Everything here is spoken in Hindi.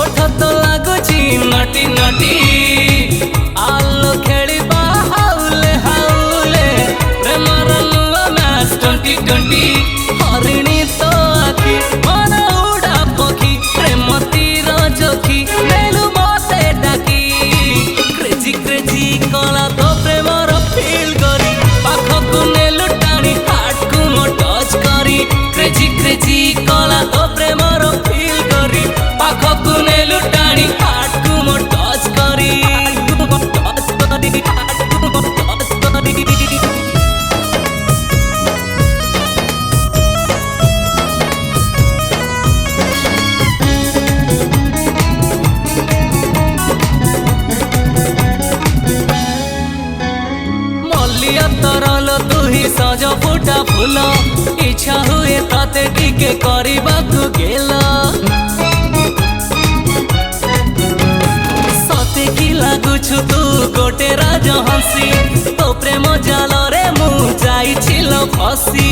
ओठ तो लागुची नटी नटी आलो खेलिबा हाउले हाउले प्रेमर नुआ मैच 2020 हरिणी तो आखि मन उड़ा पखी प्रेम तीर जोखी नेलु मते डाकी क्रेजी क्रेजी कला तो प्रेमर फील करी पाखकु नेलु टाणी हार्ट को मो टच करी क्रेजी क्रेजी कला तो प्रेमर फील करी पाखकु नेलु टाणी हार्ट को मो टच करी टच करी हार्ट को मो टच करी तरल तू ही सज फुटा फूल इच्छा हुए ताते टिके करबाकू गेल सते की लागुछु तू गोटे राजहंसी तो प्रेम जाल रे मु जाइछिल फसी